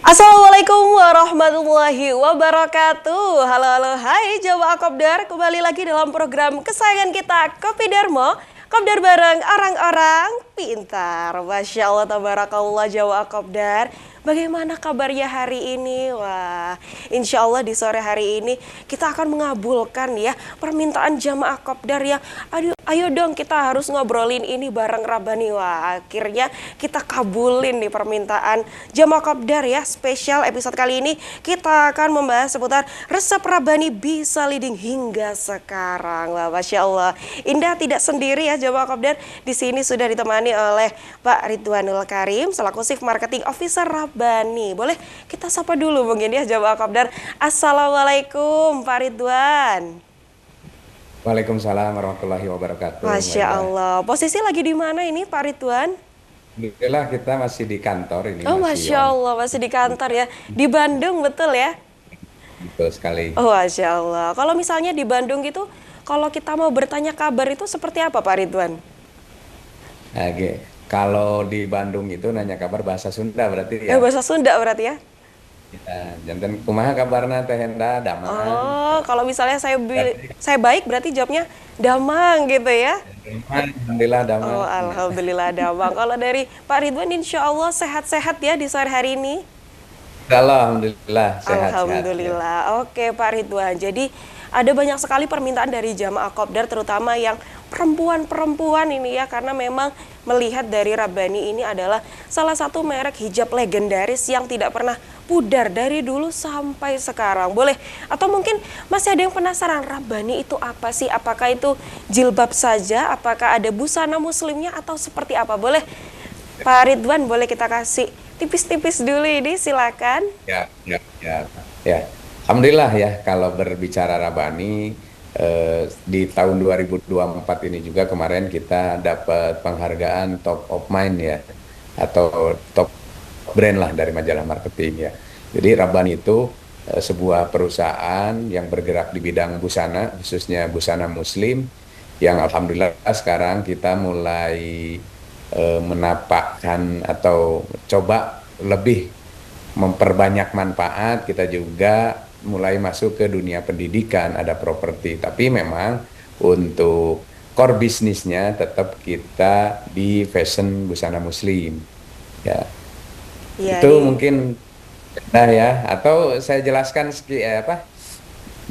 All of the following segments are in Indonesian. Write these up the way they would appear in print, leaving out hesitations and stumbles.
Assalamualaikum warahmatullahi wabarakatuh. Halo, halo, hai jamaah Kopdar. Kembali lagi dalam program kesayangan kita, Kopi Darmo. Kopdar bareng orang-orang pintar. Masya Allah, tabarakallah jamaah Kopdar. Bagaimana kabarnya hari ini? Wah, insya Allah di sore hari ini kita akan mengabulkan ya permintaan jamaah Kopdar yang ayo dong kita harus ngobrolin ini bareng Rabani. Wah, akhirnya kita kabulin nih permintaan jamaah Kopdar ya. Spesial episode kali ini kita akan membahas seputar resep Rabani bisa leading hingga sekarang. Wah, Masya Allah. Indah tidak sendiri ya jamaah Kopdar. Di sini sudah ditemani oleh Pak Ridwanul Karim selaku Chief Marketing Officer Rabani. Boleh kita sapa dulu mungkin ya jamaah Kopdar. Assalamualaikum Pak Ridwan. Waalaikumsalam warahmatullahi wabarakatuh. Masya Allah. Posisi lagi di mana ini Pak Ridwan? Alhamdulillah kita masih di kantor ini Oh, masih Masya Allah, masih di kantor ya. Di Bandung betul ya? betul sekali. Oh, Masya Allah. Kalau misalnya di Bandung gitu, kalau kita mau bertanya kabar itu seperti apa Pak Ridwan? Oke. Kalau di Bandung itu nanya kabar bahasa Sunda berarti ya. Bahasa Sunda berarti ya? Ya, janten kumaha kabarna Teh Henda damang. Oh, kalau misalnya Berarti saya baik berarti jawabnya damang gitu ya? Alhamdulillah damang. Oh, Alhamdulillah damang. Kalau dari Pak Ridwan insya Allah sehat-sehat ya di sore hari ini? Alhamdulillah sehat-sehat ya. Alhamdulillah. Oke Pak Ridwan. Jadi ada banyak sekali permintaan dari jamaah Kopdar terutama yang perempuan-perempuan ini ya karena memang melihat dari Rabani ini adalah salah satu merek hijab legendaris yang tidak pernah pudar dari dulu sampai sekarang. Boleh atau mungkin masih ada yang penasaran Rabani itu apa sih? Apakah itu jilbab saja? Apakah ada busana muslimnya atau seperti apa? Boleh Pak Ridwan boleh kita kasih tipis-tipis dulu ini silakan. Ya. Alhamdulillah ya kalau berbicara Rabani di tahun 2024 ini juga kemarin kita dapat penghargaan Top of Mind ya atau top brand lah dari majalah marketing ya. Jadi Rabani itu sebuah perusahaan yang bergerak di bidang busana khususnya busana muslim yang alhamdulillah sekarang kita mulai menapakkan atau coba lebih memperbanyak manfaat. Kita juga mulai masuk ke dunia pendidikan, ada properti, tapi memang untuk core bisnisnya tetap kita di fashion busana muslim ya. Iya Itu nih. mungkin ya atau saya jelaskan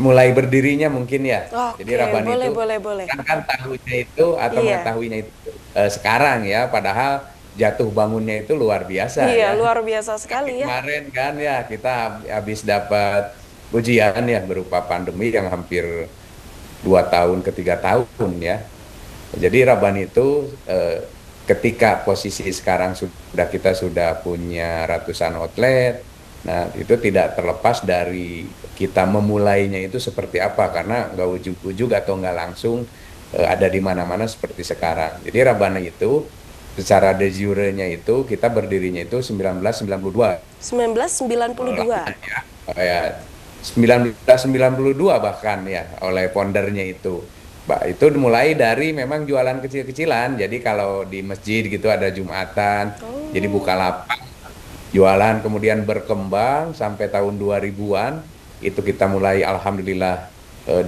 mulai berdirinya mungkin ya. Jadi Oke, Rabani boleh, itu boleh, boleh. kan tahunya itu atau Iya, mengetahuinya itu sekarang ya, padahal jatuh bangunnya itu luar biasa iya ya. luar biasa sekali ya. Kemarin kan ya kita habis dapat ujian ya berupa pandemi yang hampir 2 tahun ke 3 tahun ya. Jadi Rabani itu ketika posisi sekarang kita sudah punya ratusan outlet. Nah, itu tidak terlepas dari kita memulainya itu seperti apa karena nggak ujuk-ujuk atau nggak langsung ada di mana-mana seperti sekarang. Jadi Rabani itu secara de jure-nya itu kita berdirinya itu 1992. 1992. Ya, ya 1992 bahkan ya oleh foundernya itu. Itu mulai dari memang jualan kecil-kecilan. Jadi kalau di masjid gitu ada Jumatan, jadi Oh, buka lapak jualan kemudian berkembang sampai tahun 2000-an itu kita mulai alhamdulillah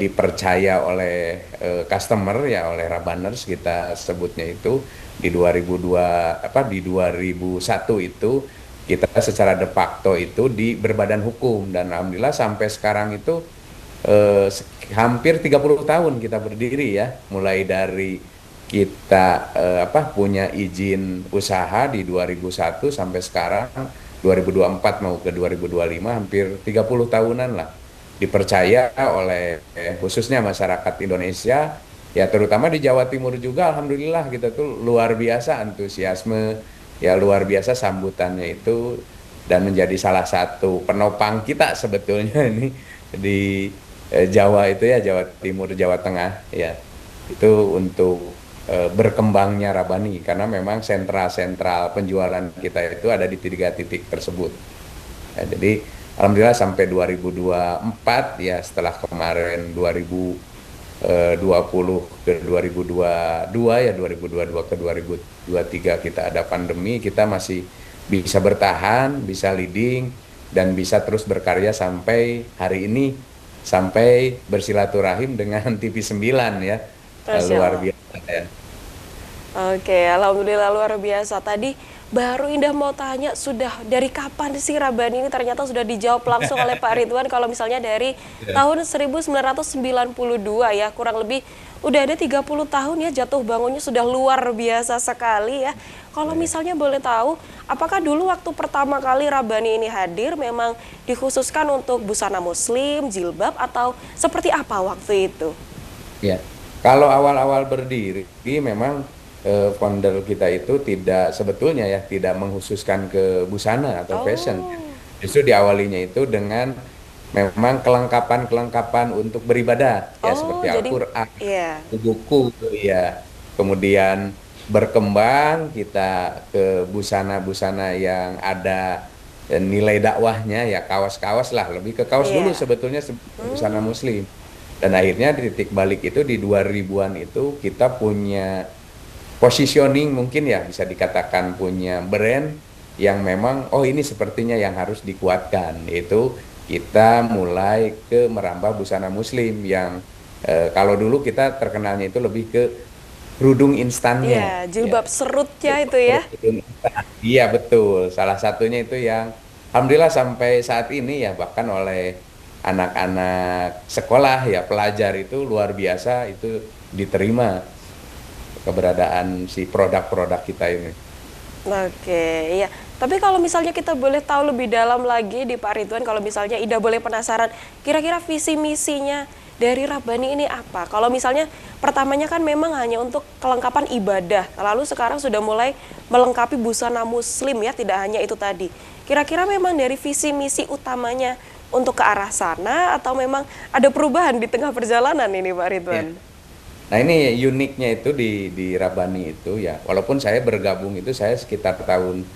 dipercaya oleh customer ya oleh Rabaners kita sebutnya itu di 2002 di 2001 itu kita secara de facto itu berbadan hukum dan alhamdulillah sampai sekarang itu hampir 30 tahun kita berdiri ya mulai dari kita punya izin usaha di 2001 sampai sekarang 2024 mau ke 2025 hampir 30 tahunan lah dipercaya oleh khususnya masyarakat Indonesia ya terutama di Jawa Timur juga alhamdulillah kita tuh luar biasa antusiasme ya luar biasa sambutannya itu dan menjadi salah satu penopang kita sebetulnya ini di Jawa itu ya Jawa Timur Jawa Tengah ya itu untuk berkembangnya Rabani karena memang sentral-sentral penjualan kita itu ada di 3 titik tersebut. Ya, jadi alhamdulillah sampai 2024 ya setelah kemarin 2020 ke 2022 ya 2022 ke 2023 kita ada pandemi kita masih bisa bertahan, bisa leading dan bisa terus berkarya sampai hari ini, sampai bersilaturahim dengan TV 9 ya. Masya Luar Allah. biasa ya. Oke, alhamdulillah luar biasa. Tadi baru Indah mau tanya, sudah dari kapan sih Rabani ini, ternyata sudah dijawab langsung oleh Pak Ridwan. Kalau misalnya dari Ya. tahun 1992 ya, kurang lebih udah ada 30 tahun ya, jatuh bangunnya sudah luar biasa sekali ya. Kalau misalnya boleh tahu, apakah dulu waktu pertama kali Rabani ini hadir memang dikhususkan untuk busana muslim, jilbab, atau seperti apa waktu itu? Ya, kalau awal-awal berdiri memang founder kita itu tidak sebetulnya ya tidak mengkhususkan ke busana atau fashion. Oh, Justru diawalinya itu dengan memang kelengkapan-kelengkapan untuk beribadah ya oh seperti jadi Al-Qur'an, ya. buku ya. Kemudian berkembang kita ke busana-busana yang ada nilai dakwahnya ya kaos-kaos lah, lebih ke kaos dulu Iya. sebetulnya busana muslim. Dan akhirnya di titik balik itu di 2000-an itu kita punya positioning mungkin ya bisa dikatakan punya brand yang memang oh ini sepertinya yang harus dikuatkan, yaitu kita mulai ke merambah busana muslim yang kalau dulu kita terkenalnya itu lebih ke kerudung Iya, instannya ya. jilbab serutnya itu ya. Kerudung instan. Iya betul, salah satunya itu yang alhamdulillah sampai saat ini ya bahkan oleh anak-anak sekolah ya pelajar itu luar biasa itu diterima keberadaan si produk-produk kita ini. Oke, iya. Tapi kalau misalnya kita boleh tahu lebih dalam lagi di Pak Ridwan, kalau misalnya Ida boleh penasaran, kira-kira visi misinya dari Rabbani ini apa? Kalau misalnya pertamanya kan memang hanya untuk kelengkapan ibadah, lalu sekarang sudah mulai melengkapi busana muslim ya, tidak hanya itu tadi. Kira-kira memang dari visi misi utamanya untuk ke arah sana atau memang ada perubahan di tengah perjalanan ini Pak Ya. Ridwan? Nah ini uniknya itu di Rabani itu ya, walaupun saya bergabung itu saya sekitar tahun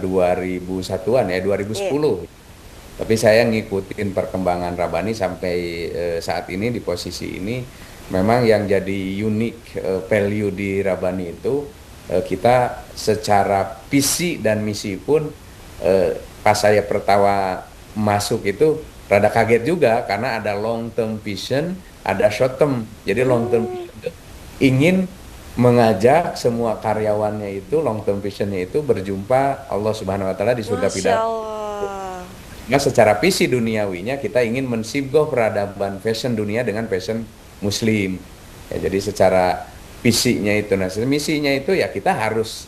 2001-an ya, Iya. 2010. Tapi saya ngikutin perkembangan Rabani sampai saat ini di posisi ini, memang yang jadi unik value di Rabani itu kita secara visi dan misi pun pas saya pertama masuk itu rada kaget juga karena ada long term vision, ada short term. Jadi long term Hmm, vision itu ingin mengajak semua karyawannya itu long term visionnya itu berjumpa Allah Subhanahu wa taala di surga Masya pidamari. Allah. Nah, secara visi duniawinya kita ingin mensibgoh peradaban fashion dunia dengan fashion muslim. Ya, jadi secara visinya itu, nah misinya itu ya kita harus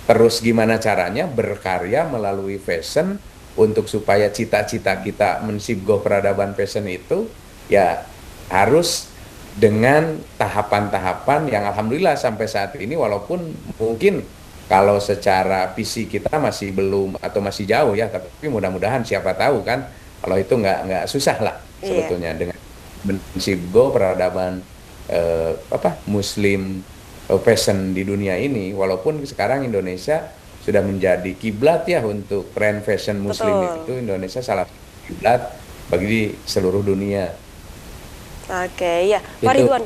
terus gimana caranya berkarya melalui fashion untuk supaya cita-cita kita mensibgoh peradaban fashion itu ya harus dengan tahapan-tahapan yang alhamdulillah sampai saat ini walaupun mungkin kalau secara visi kita masih belum atau masih jauh ya, tapi mudah-mudahan siapa tahu kan kalau itu nggak susah lah Iya. sebetulnya dengan mensibgoh peradaban Muslim fashion di dunia ini. Walaupun sekarang Indonesia sudah menjadi kiblat ya untuk tren fashion Muslim Betul. itu Indonesia salah satu kiblat bagi seluruh dunia. Oke, ya. Pak Itu Ridwan,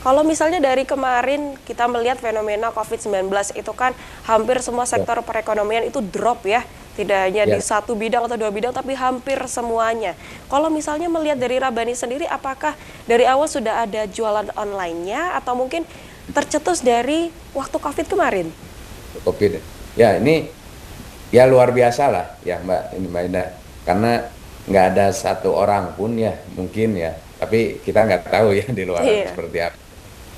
kalau misalnya dari kemarin kita melihat fenomena COVID-19 itu kan hampir semua ya, sektor perekonomian itu drop ya. Tidak hanya di ya. satu bidang atau dua bidang, tapi hampir semuanya. Kalau misalnya melihat dari Rabani sendiri, apakah dari awal sudah ada jualan online-nya atau mungkin tercetus dari waktu COVID kemarin? COVID. Ya ini ya luar biasa lah ya Mbak ini Mbak Indah karena nggak ada satu orang pun ya mungkin ya tapi kita nggak tahu ya di luaran Iya, seperti apa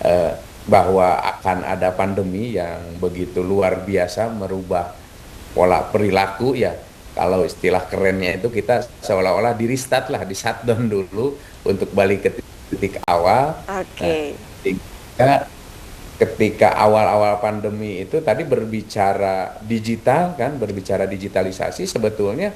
eh, bahwa akan ada pandemi yang begitu luar biasa merubah pola perilaku ya kalau istilah kerennya itu kita seolah-olah di restart lah di shutdown dulu untuk balik ke titik awal. Nah, oke. ketika awal-awal pandemi itu tadi berbicara digital kan, berbicara digitalisasi sebetulnya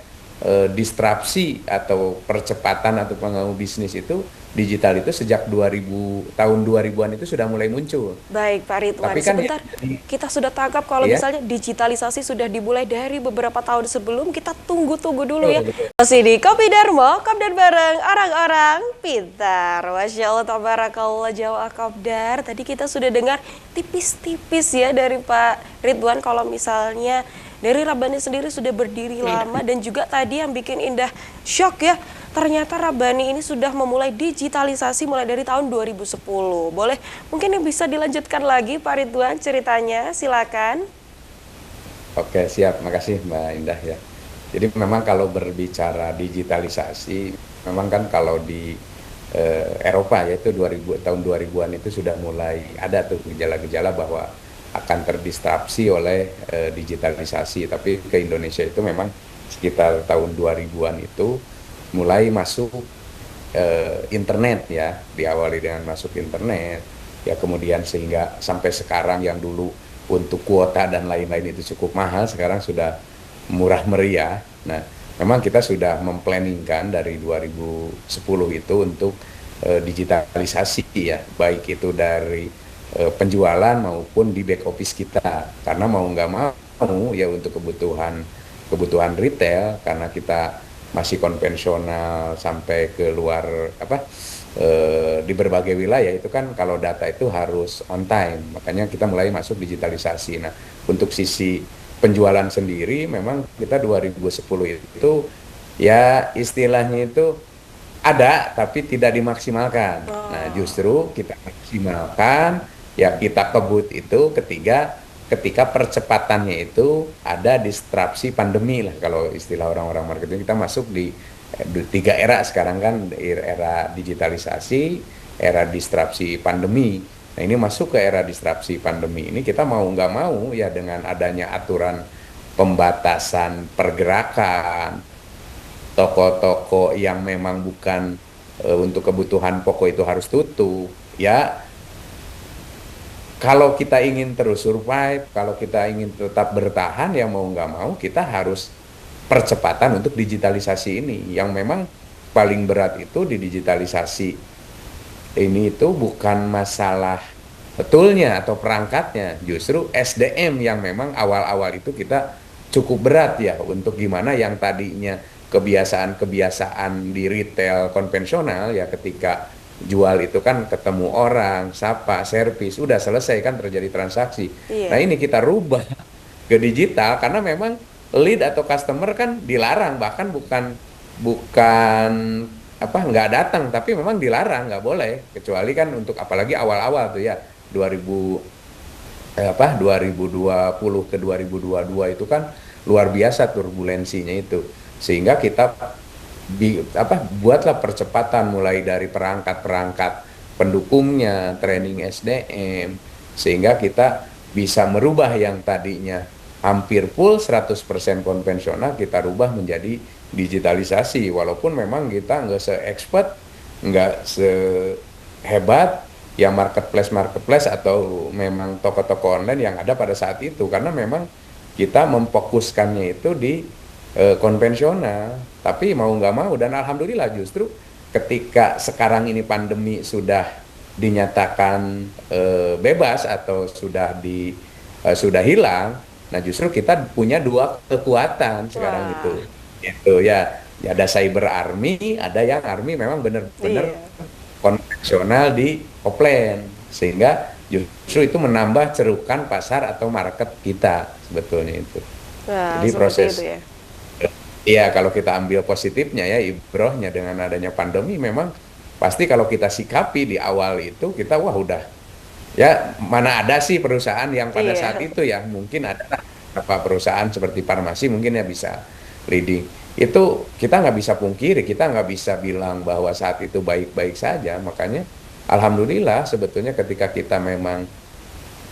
disrupsi atau percepatan atau pengaruh bisnis itu digital itu sejak 2000 tahun 2000-an itu sudah mulai muncul. Baik, Pak Ridwan. Tapi kan ya, Sebentar, kita sudah tangkap kalau ya, misalnya digitalisasi sudah dimulai dari beberapa tahun sebelum, kita tunggu-tunggu dulu ya. betul, betul. Masih di Kopi Darmo, Kopdar bareng orang-orang pintar. Masya Allah, tabarakallah, jawab Kopdar. Tadi kita sudah dengar tipis-tipis ya dari Pak Ridwan kalau misalnya dari Rabani sendiri sudah berdiri lama dan juga tadi yang bikin Indah shock ya, ternyata Rabani ini sudah memulai digitalisasi mulai dari tahun 2010. Boleh mungkin yang bisa dilanjutkan lagi Pak Ridwan ceritanya, silakan. Oke, siap. Makasih Mbak Indah ya. Jadi memang kalau berbicara digitalisasi, memang kan kalau di Eropa yaitu tahun 2000-an itu sudah mulai ada tuh gejala-gejala bahwa akan terdisrupsi oleh digitalisasi. Tapi ke Indonesia itu memang sekitar tahun 2000-an itu mulai masuk internet ya, diawali dengan masuk internet, ya kemudian sehingga sampai sekarang yang dulu untuk kuota dan lain-lain itu cukup mahal, sekarang sudah murah meriah. Nah, memang kita sudah memplanningkan dari 2010 itu untuk digitalisasi ya, baik itu dari penjualan maupun di back office kita, karena mau nggak mau ya untuk kebutuhan retail, karena kita masih konvensional sampai ke luar di berbagai wilayah itu kan kalau data itu harus on time, makanya kita mulai masuk digitalisasi. Nah, untuk sisi penjualan sendiri memang kita 2010 itu ya istilahnya itu ada tapi tidak dimaksimalkan. Nah, justru kita maksimalkan ya, kita kebut itu ketika percepatannya itu ada disrupsi pandemi lah, kalau istilah orang-orang marketing. Kita masuk di tiga era sekarang kan, era digitalisasi, era disrupsi pandemi. Nah, ini masuk ke era disrupsi pandemi ini, kita mau nggak mau ya dengan adanya aturan pembatasan pergerakan, toko-toko yang memang bukan untuk kebutuhan pokok itu harus tutup ya. Kalau kita ingin terus survive, kalau kita ingin tetap bertahan, ya mau nggak mau kita harus percepatan untuk digitalisasi ini. Yang memang paling berat itu di digitalisasi ini itu bukan masalah betulnya atau perangkatnya, justru SDM yang memang awal-awal itu kita cukup berat ya, untuk gimana yang tadinya kebiasaan-kebiasaan di retail konvensional ya, ketika jual itu kan ketemu orang, sapa, servis, udah selesai kan terjadi transaksi. Iya. Nah, ini kita rubah ke digital karena memang lead atau customer kan dilarang, bahkan bukan nggak datang, tapi memang dilarang, nggak boleh, kecuali kan untuk apalagi awal-awal tuh ya 2020 ke 2022 itu kan luar biasa turbulensinya itu, sehingga kita buatlah percepatan mulai dari perangkat-perangkat pendukungnya, training SDM, sehingga kita bisa merubah yang tadinya hampir full 100% konvensional, kita rubah menjadi digitalisasi, walaupun memang kita nggak se-expert, nggak sehebat ya marketplace atau memang toko-toko online yang ada pada saat itu, karena memang kita memfokuskannya itu di konvensional. Tapi mau nggak mau, dan alhamdulillah justru ketika sekarang ini pandemi sudah dinyatakan bebas atau sudah hilang, nah justru kita punya dua kekuatan sekarang itu ya, ada cyber army, ada yang army memang benar-benar konvensional di offline, sehingga justru itu menambah cerukan pasar atau market kita sebetulnya itu. Jadi proses itu ya. Iya, kalau kita ambil positifnya ya, ibrohnya dengan adanya pandemi, memang pasti kalau kita sikapi di awal itu kita udah ya, mana ada sih perusahaan yang pada saat itu ya, mungkin ada beberapa perusahaan seperti farmasi mungkin ya bisa leading. Itu kita nggak bisa pungkiri, kita nggak bisa bilang bahwa saat itu baik-baik saja. Makanya alhamdulillah sebetulnya ketika kita memang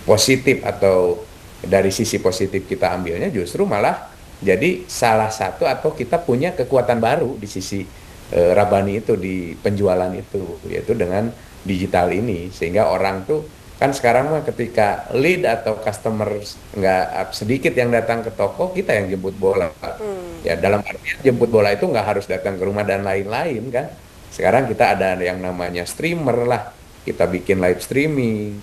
positif atau dari sisi positif kita ambilnya, justru malah jadi salah satu atau kita punya kekuatan baru di sisi Rabani itu, di penjualan itu, yaitu dengan digital ini. Sehingga orang tuh kan sekarang mah ketika lead atau customer nggak sedikit yang datang ke toko, kita yang jemput bola. Ya dalam artian jemput bola itu nggak harus datang ke rumah dan lain-lain kan. Sekarang kita ada yang namanya streamer lah, kita bikin live streaming,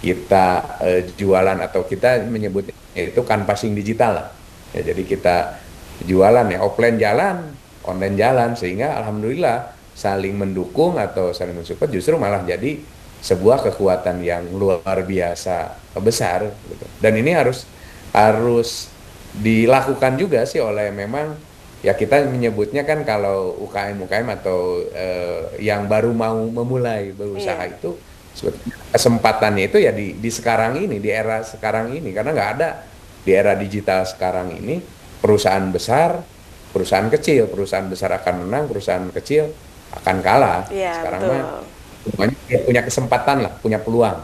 kita jualan atau kita menyebutnya itu canvassing digital lah. Ya, jadi kita jualan ya, offline jalan, online jalan, sehingga alhamdulillah saling mendukung atau saling mensupport, justru malah jadi sebuah kekuatan yang luar biasa besar gitu. Dan ini harus dilakukan juga sih oleh memang ya kita menyebutnya kan kalau UKM atau yang baru mau memulai berusaha Iya, itu sebetulnya kesempatannya itu ya di sekarang ini, di era sekarang ini, karena nggak ada di era digital sekarang ini perusahaan besar, perusahaan besar akan menang, perusahaan kecil akan kalah. iya Sekarang betul. mah semuanya punya kesempatan lah, punya peluang.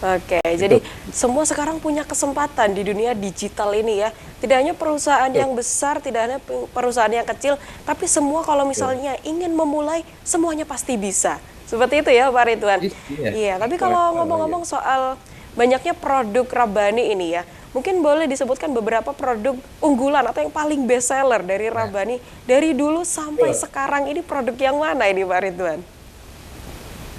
Oke, Itu jadi semua sekarang punya kesempatan di dunia digital ini ya. Tidak hanya perusahaan betul, yang besar, tidak hanya perusahaan yang kecil, tapi semua kalau betul. misalnya ingin memulai, semuanya pasti bisa. Seperti itu ya Pak Ridwan. Iya, Iya, tapi boleh, kalau boleh, ya. ngomong-ngomong soal banyaknya produk Rabani ini ya, mungkin boleh disebutkan beberapa produk unggulan atau yang paling best seller dari Rabani dari dulu sampai Betul. sekarang ini produk yang mana ini Pak Ridwan?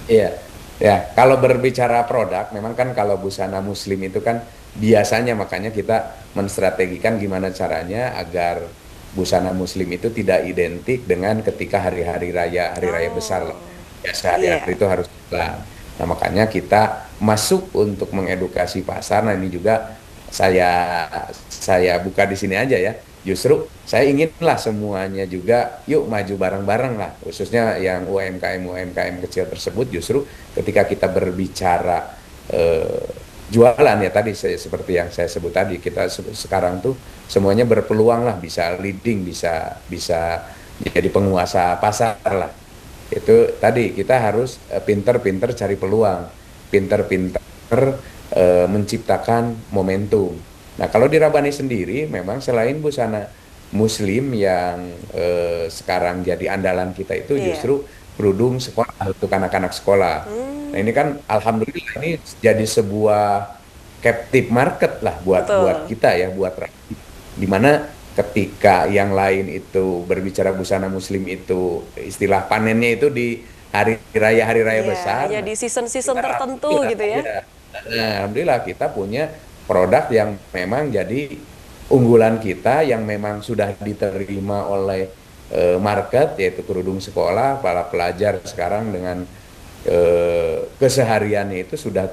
Iya, ya. Kalau berbicara produk, memang kan kalau busana Muslim itu kan biasanya makanya kita menstrategikan gimana caranya agar busana Muslim itu tidak identik dengan ketika hari raya besar lah. Oh, Ya sehari-hari iya. itu harus jalan. Nah makanya kita masuk untuk mengedukasi pasar. Nah ini juga saya saya buka di sini aja ya. Justru saya inginlah semuanya juga yuk maju bareng-bareng lah, khususnya yang UMKM kecil tersebut. Justru ketika kita berbicara eh, jualan ya tadi seperti yang saya sebut tadi, kita sekarang tuh semuanya berpeluang lah, bisa leading, bisa bisa jadi penguasa pasar lah. Itu tadi kita harus pinter-pinter cari peluang, pinter-pinter menciptakan momentum. Nah, kalau di Rabani sendiri memang selain busana Muslim yang sekarang jadi andalan kita itu Iya. justru kerudung sekolah untuk anak-anak sekolah. Nah, ini kan alhamdulillah ini jadi sebuah captive market lah buat buat Betul. kita ya, buat Rabani. Di mana ketika yang lain itu berbicara busana Muslim itu istilah panennya itu di hari raya Iya, besar. hanya Nah, di season-season kita tertentu alhamdulillah gitu ya. ya. Nah, alhamdulillah kita punya produk yang memang jadi unggulan kita yang memang sudah diterima oleh market, yaitu kerudung sekolah. Para pelajar sekarang dengan kesehariannya itu sudah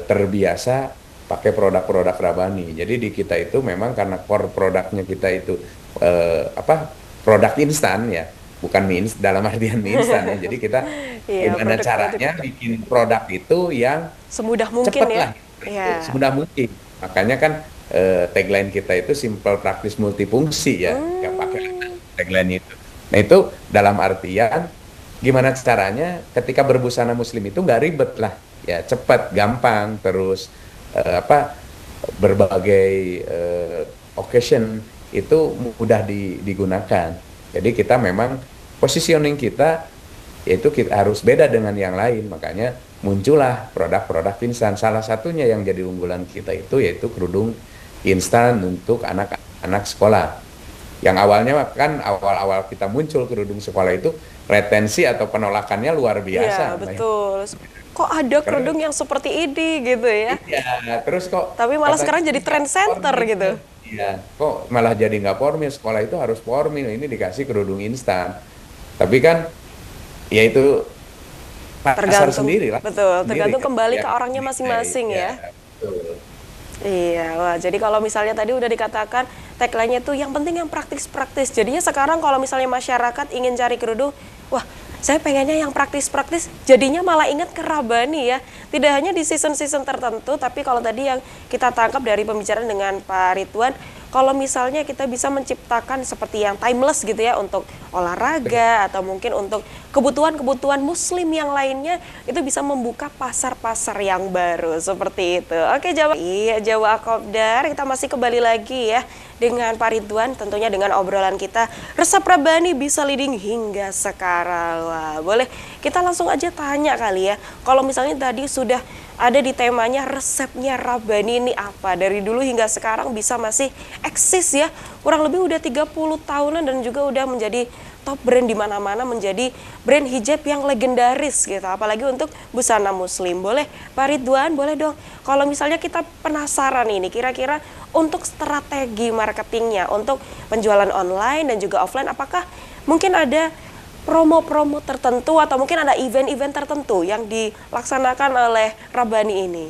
terbiasa pakai produk-produk Rabani. Jadi di kita itu memang karena core produknya kita itu apa, produk instan ya, bukan dalam artian mie instan ya. Jadi kita Iya, gimana produk-produk caranya bikin produk itu yang semudah mungkin cepet ya. lah, Iya. semudah mungkin. Makanya kan tagline kita itu simple, praktis, multifungsi ya, yang pakai Hmm, tagline itu. Nah itu dalam artian gimana caranya ketika berbusana Muslim itu nggak ribet lah, ya cepat, gampang, terus apa, berbagai occasion itu mudah digunakan. Jadi kita memang positioning kita yaitu kita harus beda dengan yang lain. Makanya muncullah produk-produk instan. Salah satunya yang jadi unggulan kita itu yaitu kerudung instan untuk anak-anak sekolah. Yang awalnya kan awal-awal kita muncul kerudung sekolah itu retensi atau penolakannya luar iya, biasa. betul. Kok ada Terus kerudung yang seperti ini gitu ya? iya, terus kok Tapi malah katanya sekarang jadi ini nggak trend center formil. gitu. Iya, kok malah jadi nggak formil, sekolah itu harus formil, ini dikasih kerudung instan. Tapi kan ya itu pasar Tergantung, sendiri lah, betul, sendiri tergantung kan kembali ke yang orangnya menilai. masing-masing Ya, ya. betul. Iya, wah, jadi kalau misalnya tadi udah dikatakan tagline-nya tuh yang penting yang praktis-praktis. Jadinya sekarang kalau misalnya masyarakat ingin cari kerudung, wah, saya pengennya yang praktis-praktis, jadinya malah ingat ke Rabani ya. Tidak hanya di season-season tertentu, tapi kalau tadi yang kita tangkap dari pembicaraan dengan Pak Ridwan, kalau misalnya kita bisa menciptakan seperti yang timeless gitu ya untuk olahraga atau mungkin untuk kebutuhan-kebutuhan muslim yang lainnya itu bisa membuka pasar-pasar yang baru seperti itu. Oke Jawa, iya Jawa Kopdar, kita masih kembali lagi ya dengan Pak Ridwan tentunya dengan obrolan kita resep Rabani bisa leading hingga sekarang. Wah, boleh kita langsung aja tanya kali ya. Kalau misalnya tadi sudah ada di temanya resepnya Rabani ini apa? Dari dulu hingga sekarang bisa masih eksis ya. Kurang lebih udah 30 tahunan dan juga udah menjadi top brand di mana-mana, menjadi brand hijab yang legendaris gitu. Apalagi untuk busana muslim. Boleh Pak Ridwan, boleh dong. Kalau misalnya kita penasaran ini kira-kira untuk strategi marketingnya, untuk penjualan online dan juga offline, apakah mungkin ada promo-promo tertentu atau mungkin ada event-event tertentu yang dilaksanakan oleh Rabani ini?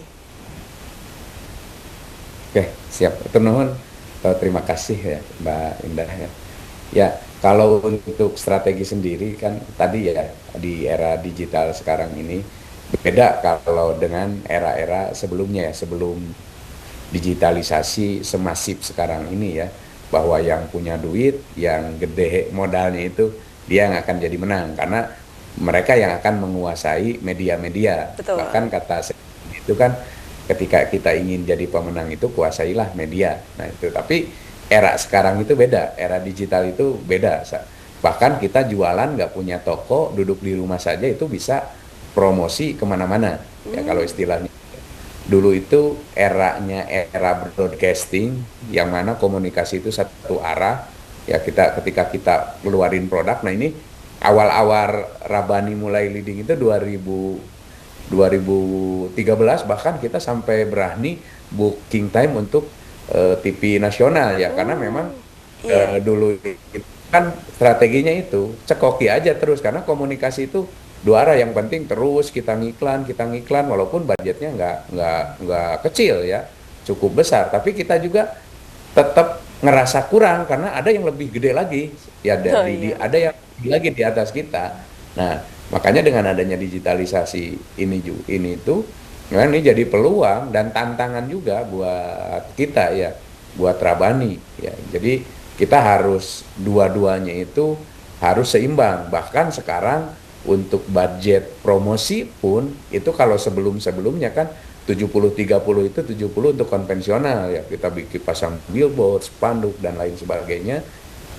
Oke, siap. Itu nuhun. Terima kasih ya, Mbak Indah ya. Ya, kalau untuk strategi sendiri kan tadi ya di era digital sekarang ini beda kalau dengan era-era sebelumnya ya, sebelum digitalisasi semasif sekarang ini ya, bahwa yang punya duit, yang gede modalnya itu dia yang akan jadi menang karena mereka yang akan menguasai media-media. Betul. Bahkan kata saya itu kan ketika kita ingin jadi pemenang itu kuasailah media. Nah itu tapi era sekarang itu beda, era digital itu beda. Bahkan kita jualan nggak punya toko, duduk di rumah saja itu bisa promosi kemana-mana. Ya kalau istilahnya dulu itu eranya era broadcasting yang mana komunikasi itu satu arah ya kita ketika kita keluarin produk. Nah ini awal-awal Rabani mulai leading itu 2013 bahkan kita sampai berani booking time untuk TV nasional ya karena memang Iya. dulu itu kan strateginya itu cekoki aja terus karena komunikasi itu dua arah yang penting terus kita ngiklan walaupun budgetnya nggak kecil ya cukup besar tapi kita juga tetap ngerasa kurang karena ada yang lebih gede lagi ya Oh iya, ada betul. yang lebih lagi di atas kita. Nah makanya dengan adanya digitalisasi ini tuh nah, ini jadi peluang dan tantangan juga buat kita ya buat Rabani ya jadi kita harus dua-duanya itu harus seimbang bahkan sekarang untuk budget promosi pun itu kalau sebelum-sebelumnya kan 70-30 itu 70 untuk konvensional ya kita bikin pasang billboard, spanduk dan lain sebagainya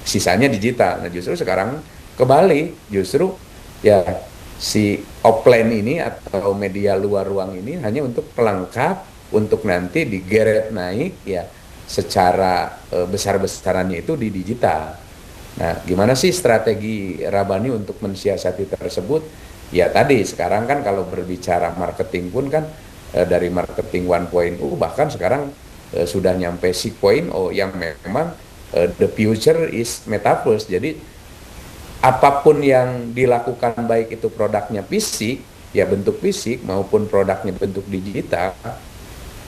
sisanya digital. Nah justru sekarang kebalik justru ya si offline ini atau media luar ruang ini hanya untuk pelengkap untuk nanti digeret naik ya secara besar-besarannya itu di digital. Nah, gimana sih strategi Rabani untuk mensiasati tersebut? Ya tadi, sekarang kan kalau berbicara marketing pun kan dari marketing 1.0 bahkan sekarang sudah nyampe 6.0 yang memang the future is metaverse. Jadi apapun yang dilakukan baik itu produknya fisik, ya bentuk fisik maupun produknya bentuk digital,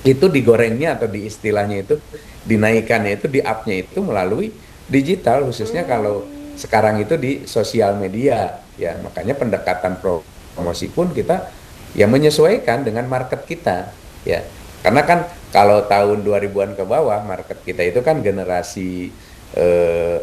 itu digorengnya atau di istilahnya itu dinaikannya itu di up-nya itu melalui digital khususnya kalau sekarang itu di sosial media ya makanya pendekatan promosi pun kita ya menyesuaikan dengan market kita ya karena kan kalau tahun 2000-an ke bawah market kita itu kan generasi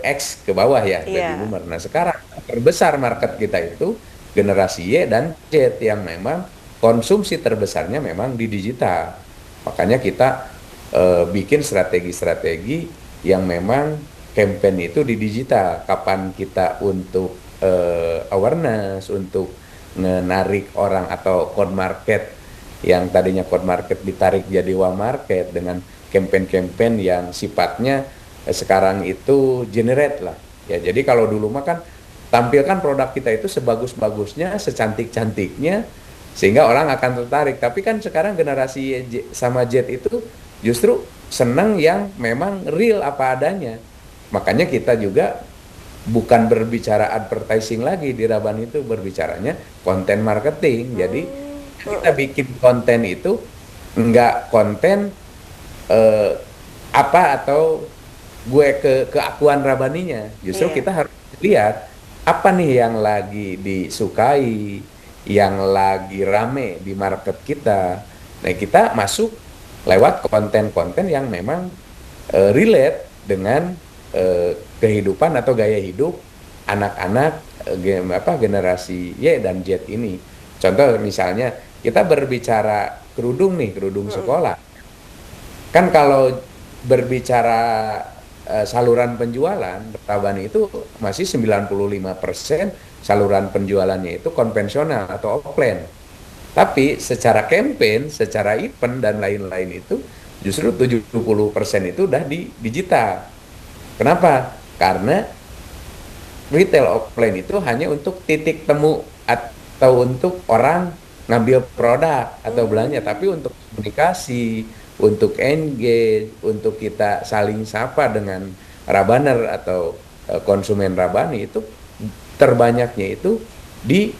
X ke bawah ya baby Iya. boomer. Nah sekarang terbesar market kita itu generasi Y dan Z yang memang konsumsi terbesarnya memang di digital. Makanya kita bikin strategi-strategi yang memang campaign itu di digital. Kapan kita untuk awareness, untuk menarik orang atau code market yang tadinya code market ditarik jadi wow market dengan campaign-campaign yang sifatnya sekarang itu generate lah. Ya, jadi kalau dulu mah kan tampilkan produk kita itu sebagus-bagusnya, secantik-cantiknya sehingga orang akan tertarik. Tapi kan sekarang generasi sama Z itu justru senang yang memang real apa adanya. Makanya kita juga bukan berbicara advertising lagi di Raban itu berbicaranya konten marketing. Jadi kita bikin konten itu enggak konten eh, apa atau gue keakuan Rabaninya. Justru Iya. kita harus lihat apa nih yang lagi disukai, yang lagi rame di market kita. Nah, kita masuk lewat konten-konten yang memang relate dengan kehidupan atau gaya hidup anak-anak generasi Y dan Z ini. Contoh misalnya kita berbicara kerudung nih, kerudung sekolah. Kan kalau berbicara saluran penjualan, Rabani itu masih 95% saluran penjualannya itu konvensional atau offline. Tapi secara campaign, secara event dan lain-lain itu justru 70% itu udah di digital. Kenapa? Karena retail offline itu hanya untuk titik temu atau untuk orang ngambil produk atau belanja, tapi untuk komunikasi, untuk engage, untuk kita saling sapa dengan Rabaner atau konsumen Rabani itu terbanyaknya itu di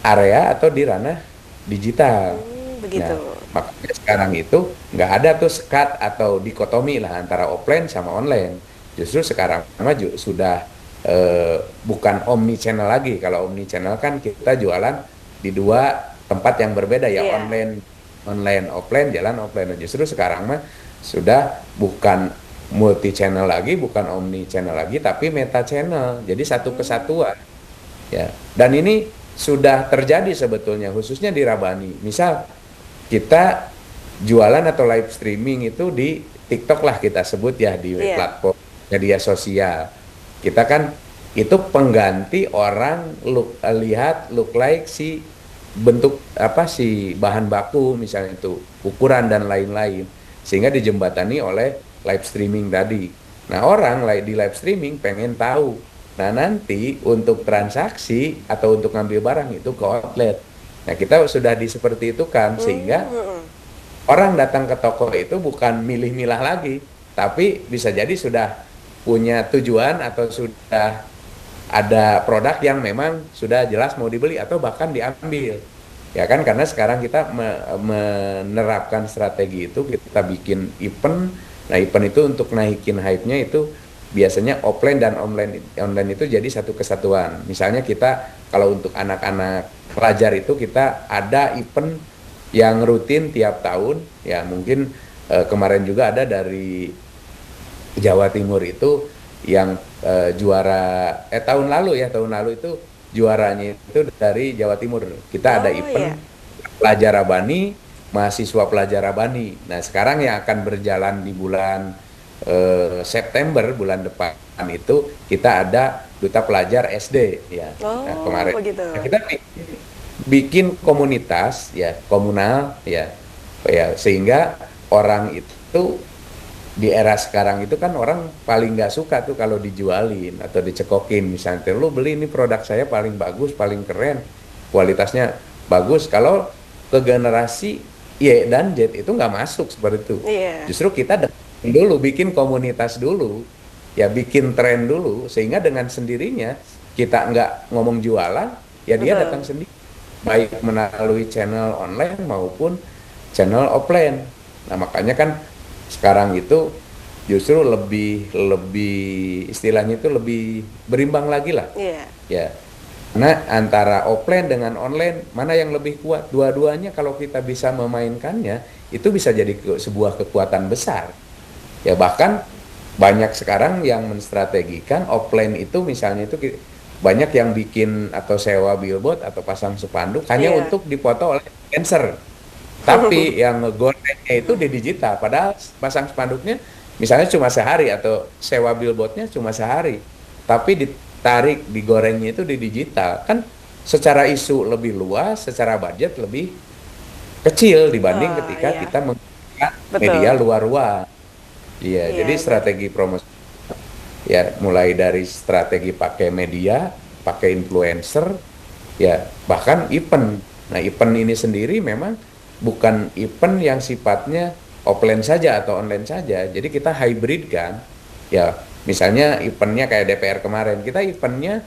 area atau di ranah digital. Begitu. Nah, Makanya sekarang itu nggak ada tuh sekat atau dikotomi lah antara offline sama online. Justru sekarang sudah bukan omni channel lagi. Kalau omni channel kan kita jualan di dua tempat yang berbeda ya, Iya. online offline, jalan offline. Justru sekarang mah sudah bukan multi channel lagi, bukan omni channel lagi, tapi meta channel. Jadi satu kesatuan ya. Dan ini sudah terjadi sebetulnya khususnya di Rabani. Misal kita jualan atau live streaming itu di TikTok lah kita sebut ya, di Iya. platform media sosial. Kita kan itu pengganti orang lihat look like si bentuk apa si bahan baku misalnya itu ukuran dan lain-lain sehingga dijembatani oleh live streaming tadi. Nah, orang di live streaming pengen tahu. Nah, nanti untuk transaksi atau untuk ngambil barang itu ke outlet. Nah, kita sudah seperti itu kan sehingga Hmm. orang datang ke toko itu bukan milih-milah lagi, tapi bisa jadi sudah punya tujuan atau sudah ada produk yang memang sudah jelas mau dibeli atau bahkan diambil. Ya kan, karena sekarang kita menerapkan strategi itu, kita bikin event. Nah, event itu untuk naikin hype-nya itu biasanya offline dan online itu jadi satu kesatuan. Misalnya kita kalau untuk anak-anak pelajar itu kita ada event yang rutin tiap tahun ya, mungkin kemarin juga ada dari Jawa Timur itu yang tahun lalu itu juaranya itu dari Jawa Timur. Kita ada Oh event ya. pelajar Rabani, mahasiswa pelajar Rabani. Nah, sekarang yang akan berjalan di bulan September bulan depan itu kita ada duta pelajar SD ya. Nah, Oh, kemarin begitu. nah, kita bikin komunitas ya, komunal ya, ya sehingga orang itu di era sekarang itu kan orang paling nggak suka tuh kalau dijualin atau dicekokin, misalnya lu beli ini produk saya paling bagus, paling keren, kualitasnya bagus. Kalau ke generasi Y dan Z itu nggak masuk seperti itu. Iya. Justru kita dulu bikin komunitas dulu ya, bikin tren dulu sehingga dengan sendirinya kita nggak ngomong jualan ya, dia Betul. datang sendiri baik melalui channel online maupun channel offline. Nah, makanya kan sekarang itu justru lebih lebih istilahnya itu lebih berimbang lagi lah Iya. ya. Nah, antara offline dengan online mana yang lebih kuat? Dua-duanya kalau kita bisa memainkannya itu bisa jadi sebuah kekuatan besar. Ya, bahkan banyak sekarang yang menstrategikan offline itu misalnya itu banyak yang bikin atau sewa billboard atau pasang spanduk hanya Iya. untuk dipoto oleh influencer. Tapi yang ngegorengnya itu di digital, padahal pasang spanduknya misalnya cuma sehari atau sewa billboardnya cuma sehari. Tapi ditarik, digorengnya itu di digital. Kan secara isu lebih luas, secara budget lebih kecil dibanding Oh, ketika iya. kita menggunakan Betul. media luar-luar. Iya, Iya, jadi strategi promosi ya mulai dari strategi pakai media, pakai influencer, ya bahkan event. Nah, event ini sendiri memang bukan event yang sifatnya offline saja atau online saja. Jadi kita hybrid kan. Ya, misalnya eventnya kayak DPR kemarin, kita eventnya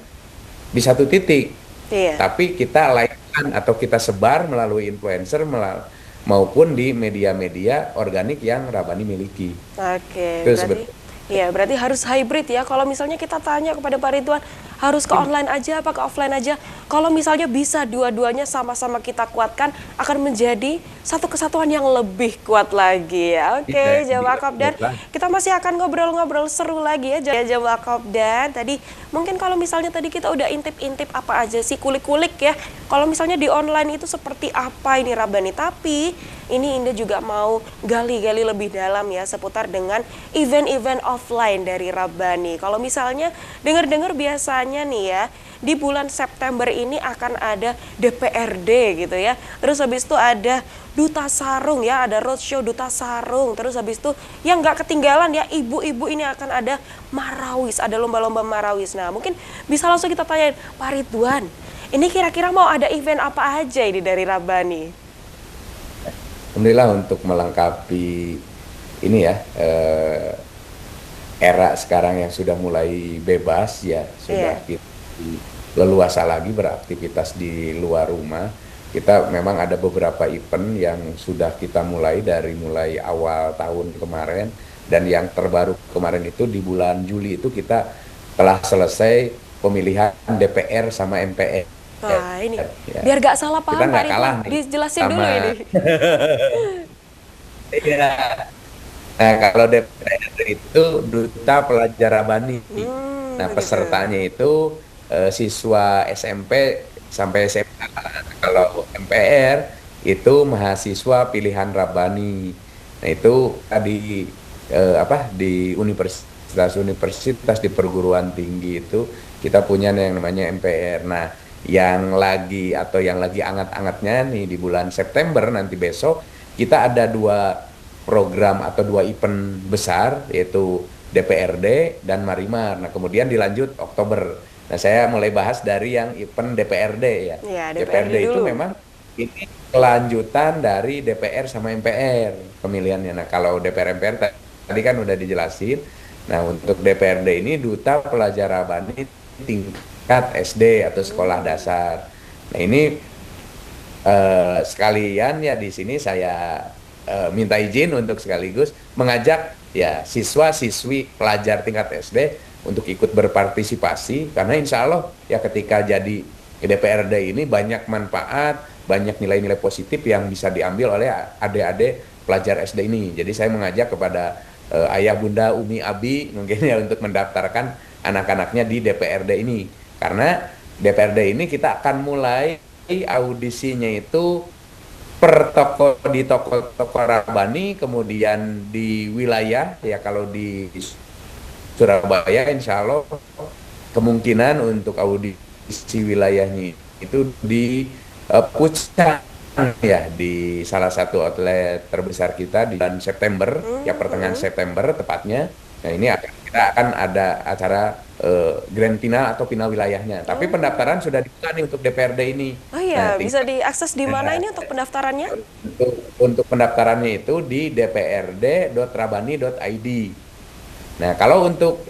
di satu titik, Iya. tapi kita layakan atau kita sebar melalui influencer maupun di media-media organik yang Rabani miliki. Oke, Itu berarti sebetulnya. ya berarti harus hybrid ya. Kalau misalnya kita tanya kepada Pak Ridwan, harus ke online aja apa ke offline aja? Kalau misalnya bisa dua-duanya sama-sama kita kuatkan, akan menjadi satu kesatuan yang lebih kuat lagi ya. Oke, Iya, Jawa Kopdar, betul. kita masih akan ngobrol-ngobrol seru lagi ya Jawa Kopdar. Tadi mungkin kalau misalnya tadi kita udah intip-intip apa aja sih, kulik-kulik ya. Kalau misalnya di online itu seperti apa ini Rabani, tapi ini Indah juga mau gali-gali lebih dalam ya seputar dengan event-event offline dari Rabani. Kalau misalnya dengar-dengar biasanya nih ya, di bulan September ini akan ada DPRD gitu ya. Terus habis itu ada Duta Sarung ya, ada roadshow Duta Sarung. Terus habis itu yang nggak ketinggalan ya, ibu-ibu ini akan ada marawis, ada lomba-lomba marawis. Nah, mungkin bisa langsung kita tanyain, Pak Ridwan, ini kira-kira mau ada event apa aja ini dari Rabani? Alhamdulillah untuk melengkapi ini ya, era sekarang yang sudah mulai bebas ya, sudah Iya. kita leluasa lagi beraktivitas di luar rumah. kita memang ada beberapa event yang sudah kita mulai awal tahun kemarin, dan yang terbaru kemarin itu di bulan Juli itu kita telah selesai pemilihan DPR sama MPR. Wah, ini Ya. biar gak salah Kita paham Pak nggak Ridwan, kalah nih dijelasin dulu sama ini. iya. Nah, kalau DPR itu Duta Pelajar Rabani. Nah, Begitu. pesertanya itu siswa SMP sampai SMA. Kalau MPR itu mahasiswa pilihan Rabani. Nah, itu tadi di universitas-universitas di perguruan tinggi itu kita punya yang namanya MPR. Nah, yang lagi anget-angetnya nih di bulan September nanti besok kita ada dua program atau dua event besar, yaitu DPRD dan Marimar. Nah, kemudian dilanjut Oktober. Nah, saya mulai bahas dari yang event DPRD ya. Ya, DPRD DPRD itu dulu. memang ini kelanjutan dari DPR sama MPR pemilihannya. Nah, kalau DPR MPR tadi kan udah dijelasin. Nah, untuk DPRD ini Duta Pelajar Rabani tingkat SD atau sekolah dasar. Nah, ini sekalian ya di sini saya minta izin untuk sekaligus mengajak ya siswa-siswi pelajar tingkat SD untuk ikut berpartisipasi, karena insya Allah ya ketika jadi DPRD ini banyak manfaat, banyak nilai-nilai positif yang bisa diambil oleh adik-adik pelajar SD ini. Jadi saya mengajak kepada ayah, bunda, umi, abi mungkin ya untuk mendaftarkan anak-anaknya di DPRD ini, karena DPRD ini kita akan mulai audisinya itu per toko, di toko-toko Rabani, kemudian di wilayah ya. Kalau di Surabaya insya Allah kemungkinan untuk audisi wilayahnya itu di Puncak ya, di salah satu outlet terbesar kita di bulan September ya, pertengahan September tepatnya. Nah, ini kita akan ada acara grand final atau final wilayahnya. Tapi pendaftaran sudah dibuka nih untuk DPRD ini. Oh Nah, iya, bisa tinggal diakses di mana ini untuk pendaftarannya? untuk pendaftarannya itu di dprd.rabani.id. Nah, kalau untuk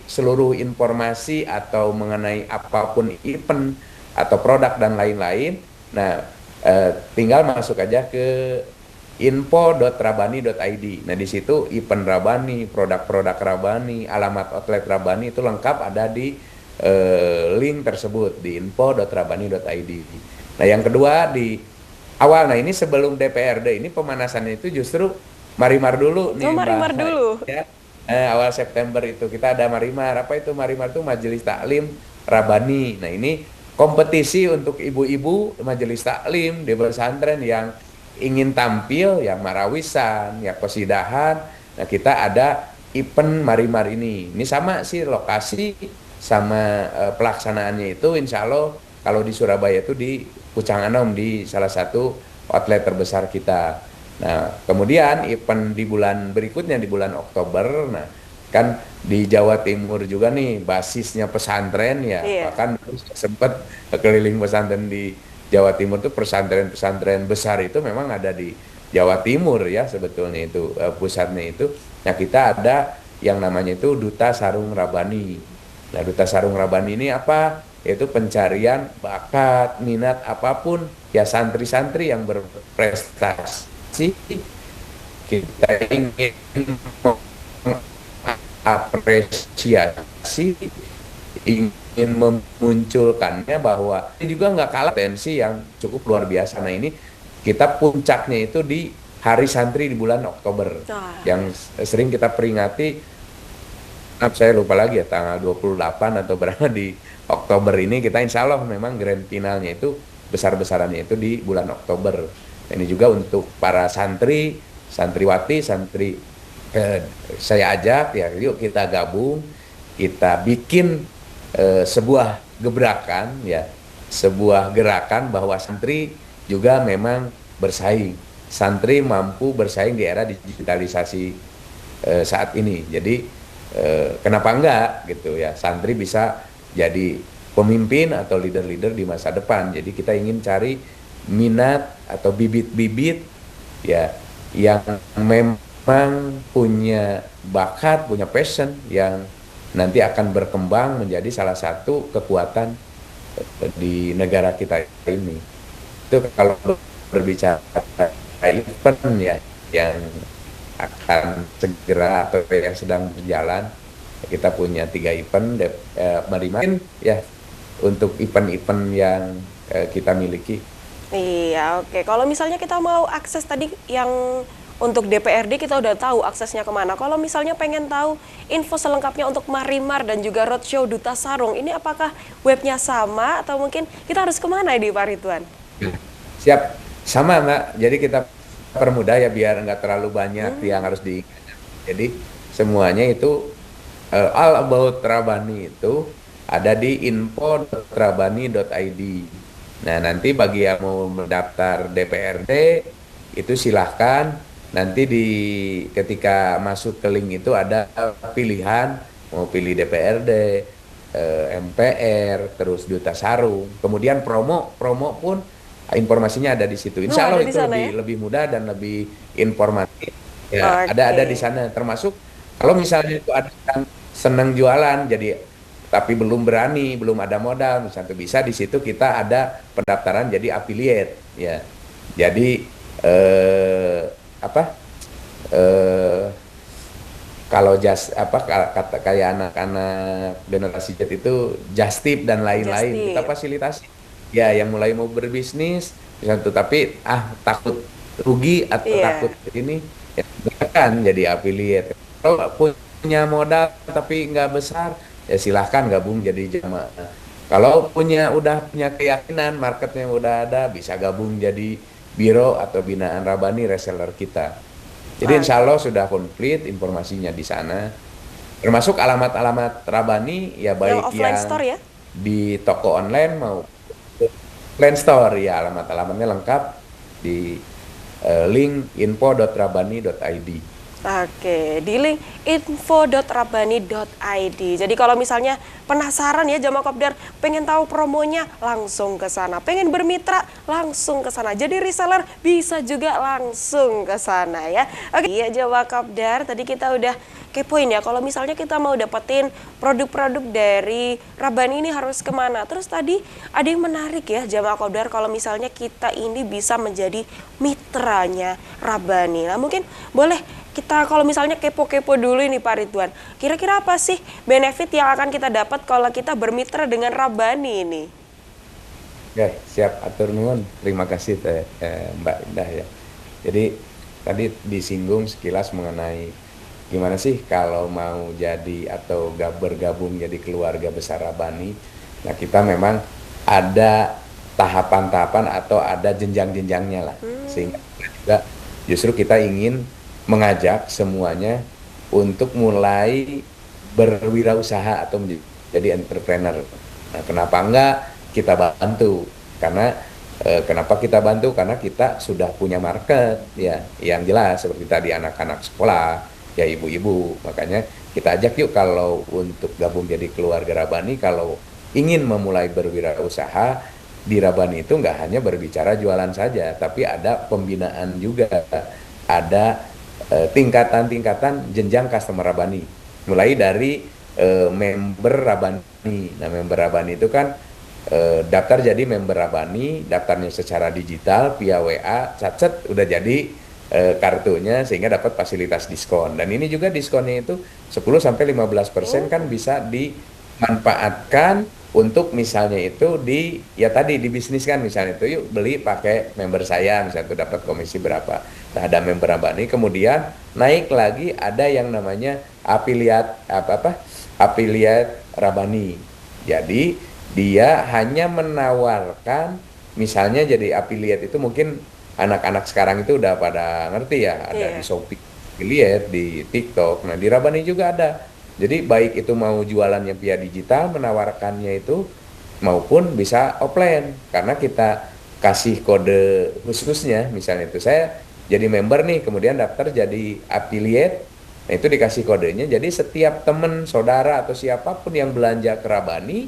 seluruh informasi atau mengenai apapun event atau produk dan lain-lain, nah tinggal masuk aja ke info.rabani.id. Nah, di situ event Rabani, produk-produk Rabani, alamat outlet Rabani itu lengkap ada di link tersebut di info.rabani.id. Nah, yang kedua di awal, nah ini sebelum DPRD ini pemanasannya itu justru Marimar dulu nih Oh, Mbak. Marimar dulu. Ya. Awal September itu kita ada Marimar. Apa itu Marimar? Itu Majelis Taklim Rabani. Nah, ini kompetisi untuk ibu-ibu majelis taklim di pesantren yang ingin tampil, yang marawisan, ya kosidahan. Nah, kita ada event Marimar ini. Ini sama sih lokasi sama pelaksanaannya itu insya Allah kalau di Surabaya itu di Pucang Anom, di salah satu outlet terbesar kita. Nah, kemudian event di bulan berikutnya di bulan Oktober, nah kan di Jawa Timur juga nih basisnya pesantren ya, Iya. bahkan sempat keliling pesantren di Jawa Timur tuh, pesantren-pesantren besar itu memang ada di Jawa Timur ya sebetulnya itu pusatnya itu. Nah, kita ada yang namanya itu Duta Sarung Rabani. Nah, Duta Sarung Rabani ini apa? Yaitu pencarian bakat, minat apapun ya santri-santri yang berprestasi, kita ingin mengapresiasi, ingin memunculkannya bahwa ini juga nggak kalah potensi yang cukup luar biasa. Nah, ini kita puncaknya itu di Hari Santri di bulan Oktober Wah. yang sering kita peringati, saya lupa lagi ya tanggal 28 atau berapa di Oktober ini. Kita insya Allah memang grand finalnya itu besar-besarannya itu di bulan Oktober. Ini juga untuk para santri, santriwati, saya ajak ya, yuk kita gabung, kita bikin sebuah gebrakan ya, sebuah gerakan bahwa santri juga memang bersaing. Santri mampu bersaing di era digitalisasi saat ini. Jadi kenapa enggak gitu ya, santri bisa jadi pemimpin atau leader-leader di masa depan. Jadi kita ingin cari minat atau bibit-bibit ya yang memang punya bakat, punya passion yang nanti akan berkembang menjadi salah satu kekuatan di negara kita ini. Itu kalau berbicara event ya yang akan segera atau yang sedang berjalan, kita punya 3 event Marimain ya untuk event-event yang kita miliki. Iya, oke. Kalau misalnya kita mau akses tadi yang untuk DPRD kita udah tahu aksesnya kemana. Kalau misalnya pengen tahu info selengkapnya untuk Marimar dan juga Roadshow Duta Sarung, ini apakah webnya sama atau mungkin kita harus kemana di Pak Ridwan? Siap, sama Mbak. Jadi kita permudah ya biar nggak terlalu banyak yang harus diingat. Jadi semuanya itu all about Rabani itu ada di info.rabani.id. Nah, nanti bagi yang mau mendaftar DPRD itu silahkan nanti ketika masuk ke link itu ada pilihan mau pilih DPRD, MPR, terus Duta Sarung. Kemudian promo pun informasinya ada di situ. Oh, Insya ada Allah di itu sana ya? lebih mudah dan lebih informatif. Ya, ada Oke. di sana. Termasuk kalau misalnya itu ada yang senang jualan, jadi tapi belum berani, belum ada modal, misalnya itu bisa di situ kita ada pendaftaran jadi affiliate, ya. Jadi apa? eh Kalau kata kayak anak-anak generasi Z itu just tip dan Just lain-lain kita tip. fasilitasi. Ya, yang mulai mau berbisnis misalnya tuh tapi takut rugi atau Iya. takut ini ya silakan jadi affiliate. Kalau punya modal tapi nggak besar ya silahkan gabung jadi jamaah. Kalau udah punya keyakinan marketnya udah ada bisa gabung jadi biro atau binaan Rabani reseller kita. Jadi insya Oke. Allah sudah komplit informasinya di sana. Termasuk alamat-alamat Rabani ya Yang baik offline yang store ya? di toko online mau offline store ya alamat-alamatnya lengkap di link info.rabani.id. Oke, di link info.rabani.id. Jadi kalau misalnya penasaran ya jamaah kopdar, pengen tahu promonya, langsung ke sana. Pengen bermitra, langsung ke sana. Jadi reseller bisa juga langsung ke sana ya. Oke, iya jamaah kopdar, tadi kita udah kepoin ya, kalau misalnya kita mau dapetin produk-produk dari Rabani ini harus kemana. Terus tadi ada yang menarik ya jamaah kopdar, kalau misalnya kita ini bisa menjadi mitranya Rabani. Nah mungkin boleh kita kalau misalnya kepo-kepo dulu ini Pak Ridwan, kira-kira apa sih benefit yang akan kita dapat kalau kita bermitra dengan Rabani ini? Ya, siap atur nuhun. Terima kasih Mbak Indah ya. Jadi tadi disinggung sekilas mengenai gimana sih kalau mau jadi atau bergabung jadi keluarga besar Rabani. Nah, kita memang ada tahapan-tahapan atau ada jenjang-jenjangnya lah. Sehingga juga justru kita ingin mengajak semuanya untuk mulai berwirausaha atau menjadi entrepreneur. Nah, kenapa enggak kita bantu? Karena kenapa kita bantu? Karena kita sudah punya market ya, yang jelas seperti tadi anak-anak sekolah, ya ibu-ibu. Makanya kita ajak yuk kalau untuk gabung jadi keluarga Rabani, kalau ingin memulai berwirausaha di Rabani itu nggak hanya berbicara jualan saja, tapi ada pembinaan juga, ada tingkatan-tingkatan jenjang customer Rabani. Mulai dari member Rabani. Nah, member Rabani itu kan daftar jadi member Rabani, daftarnya secara digital via WA, cet udah jadi kartunya sehingga dapat fasilitas diskon. Dan ini juga diskonnya itu 10-15% kan bisa dimanfaatkan untuk misalnya itu ya tadi dibisniskan misalnya itu yuk beli pakai member saya misalnya itu dapat komisi berapa. Nah, ada member Rabani kemudian naik lagi ada yang namanya affiliate Rabani. Jadi dia hanya menawarkan misalnya jadi affiliate itu mungkin anak-anak sekarang itu udah pada ngerti ya, ada di Iya. Shopee affiliate, di TikTok. Nah, di Rabani juga ada. Jadi baik itu mau jualannya via digital menawarkannya itu maupun bisa offline karena kita kasih kode khususnya misalnya itu saya jadi member nih kemudian daftar jadi affiliate. Nah, itu dikasih kodenya. Jadi setiap teman, saudara atau siapapun yang belanja ke Rabani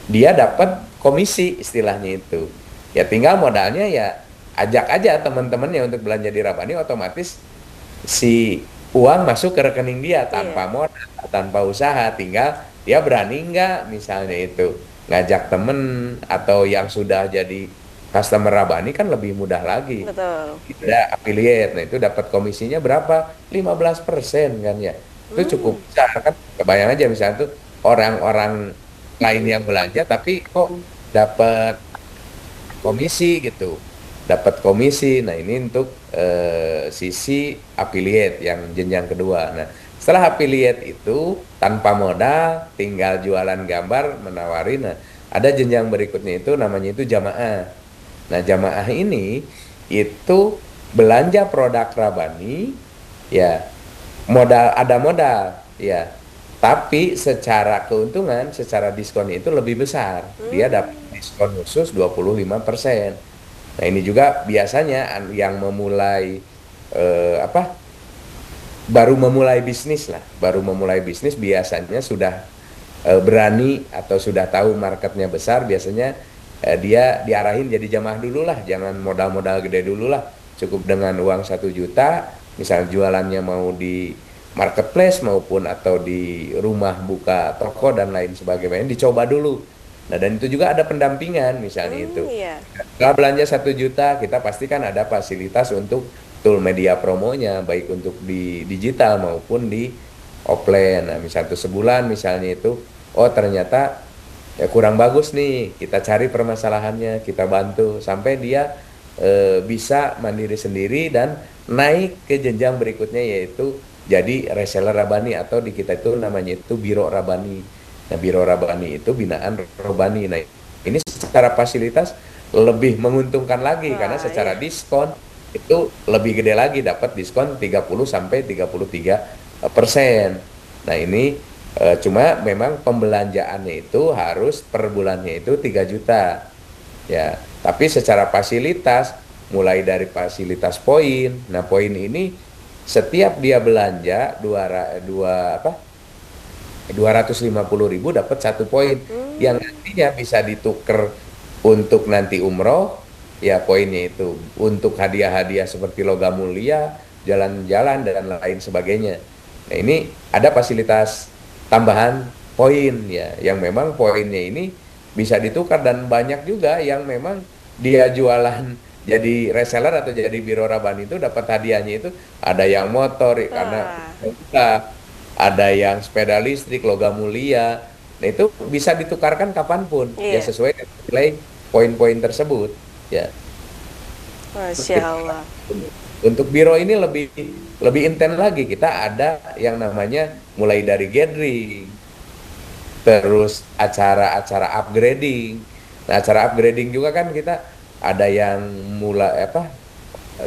dia dapat komisi istilahnya itu. Ya tinggal modalnya ya ajak aja teman-temannya untuk belanja di Rabani otomatis si uang masuk ke rekening dia tanpa Iya. modal, tanpa usaha, tinggal dia berani nggak misalnya itu ngajak temen atau yang sudah jadi customer Rabani kan lebih mudah lagi. Betul. Ada affiliate, nah itu dapat komisinya berapa? 15% kan ya. Itu cukup besar kan. Kebayang aja misalnya tuh orang-orang lain yang belanja tapi kok dapat komisi gitu. Dapat komisi. Nah, ini untuk sisi affiliate yang jenjang kedua. Nah, setelah affiliate itu tanpa modal, tinggal jualan gambar, menawarin. Nah, ada jenjang berikutnya itu namanya itu jamaah. Nah, jamaah ini itu belanja produk Rabani, ya modal, ya. Tapi secara keuntungan, secara diskonnya itu lebih besar. Dia dapat diskon khusus 25%. Nah, ini juga biasanya yang memulai apa? Baru memulai bisnis lah, baru memulai bisnis biasanya sudah berani atau sudah tahu marketnya besar, biasanya dia diarahin jadi jamaah dulu lah, jangan modal-modal gede dulu lah, cukup dengan uang 1 juta, misal jualannya mau di marketplace maupun atau di rumah buka toko dan lain sebagainya, dicoba dulu. Nah, dan itu juga ada pendampingan misalnya itu. Iya. Setelah belanja 1 juta, kita pastikan ada fasilitas untuk tool media promonya, baik untuk di digital maupun di offline. Nah, misalnya sebulan misalnya itu, oh ternyata ya kurang bagus nih, kita cari permasalahannya, kita bantu sampai dia bisa mandiri sendiri dan naik ke jenjang berikutnya, yaitu jadi reseller Rabani atau di kita itu namanya itu Biro Rabani. Nah, Biro Rabani itu binaan Rabani. Nah, ini secara fasilitas lebih menguntungkan lagi karena secara diskon itu lebih gede lagi, dapat diskon 30 sampai 33%. Nah, ini cuma memang pembelanjaannya itu harus per bulannya itu 3 juta. Ya, tapi secara fasilitas mulai dari fasilitas poin. Nah, poin ini setiap dia belanja 250.000 dapat 1 poin yang nantinya bisa ditukar untuk nanti umroh, ya poinnya itu untuk hadiah-hadiah seperti logam mulia, jalan-jalan dan lain sebagainya. Nah, ini ada fasilitas tambahan poin ya, yang memang poinnya ini bisa ditukar, dan banyak juga yang memang dia jualan jadi reseller atau jadi Biro Rabani itu dapat hadiahnya itu ada yang motor karena ada yang sepeda listrik, logam mulia. Nah, itu bisa ditukarkan kapanpun ya sesuai dengan nilai poin-poin tersebut ya. Masya Allah. Untuk biro ini lebih intens lagi, kita ada yang namanya mulai dari gathering, terus acara-acara upgrading. Nah, acara upgrading juga kan kita ada yang mulai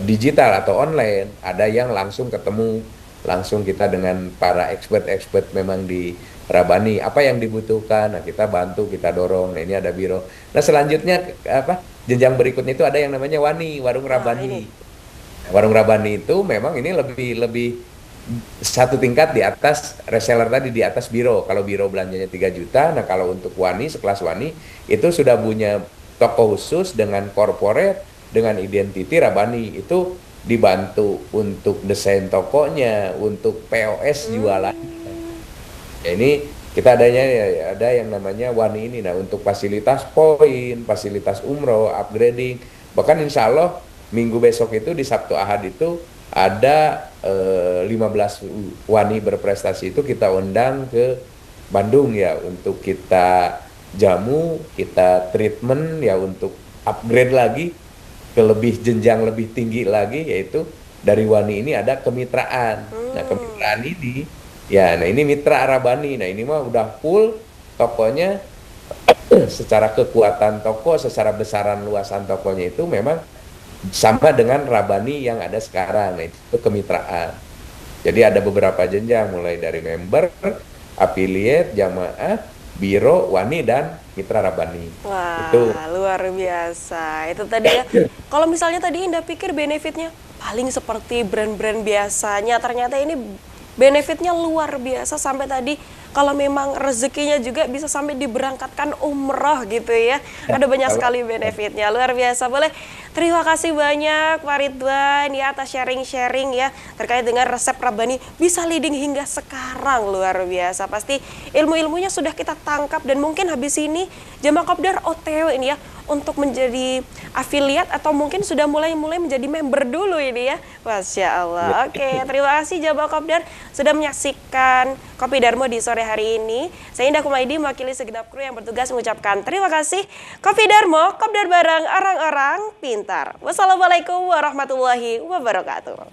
digital atau online, ada yang langsung ketemu, langsung kita dengan para expert memang di Rabani, apa yang dibutuhkan, nah kita bantu, kita dorong. Nah, ini ada biro. Nah, selanjutnya jenjang berikutnya itu ada yang namanya Wani, warung Rabani. Warung Rabani itu memang ini lebih satu tingkat di atas reseller tadi, di atas biro. Kalau biro belanjanya 3 juta, nah kalau untuk Wani, sekelas Wani itu sudah punya toko khusus dengan corporate, dengan identity Rabani. Itu dibantu untuk desain tokonya, untuk POS jualan. Ya, ini kita ada yang namanya Wani ini. Nah, untuk fasilitas poin, fasilitas umroh, upgrading, bahkan insya Allah minggu besok itu di Sabtu Ahad itu ada 15 Wani berprestasi itu kita undang ke Bandung ya, untuk kita jamu, kita treatment ya, untuk upgrade lagi ke jenjang lebih tinggi lagi, yaitu dari Wani ini ada kemitraan. Nah, kemitraan ini ya, nah ini mitra Rabani. Nah, ini mah udah full tokonya secara kekuatan toko, secara besaran luasan tokonya itu memang sama dengan Rabani yang ada sekarang. Nah, itu kemitraan. Jadi ada beberapa jenjang mulai dari member, affiliate, jamaah, biro, Wani, dan mitra Rabani. Wah, itu luar biasa. Itu tadi ya. Kalau misalnya tadi Indah pikir benefitnya paling seperti brand-brand biasanya, ternyata ini benefitnya luar biasa, sampai tadi kalau memang rezekinya juga bisa sampai diberangkatkan umroh gitu ya. Ada banyak sekali benefitnya, luar biasa. Boleh terima kasih banyak Pak Ridwan ya atas sharing-sharing ya terkait dengan resep Rabani bisa leading hingga sekarang, luar biasa. Pasti ilmu-ilmunya sudah kita tangkap, dan mungkin habis ini jamaah kopdar OTW ini ya untuk menjadi afiliat atau mungkin sudah mulai menjadi member dulu ini ya. Masya Allah. Oke, terima kasih Jawa Kopdar sudah menyaksikan Kopi Darmo di sore hari ini. Saya Indah Kumaidi mewakili segenap kru yang bertugas mengucapkan terima kasih. Kopi Darmo, Kopdar bareng orang-orang pintar. Wassalamualaikum warahmatullahi wabarakatuh.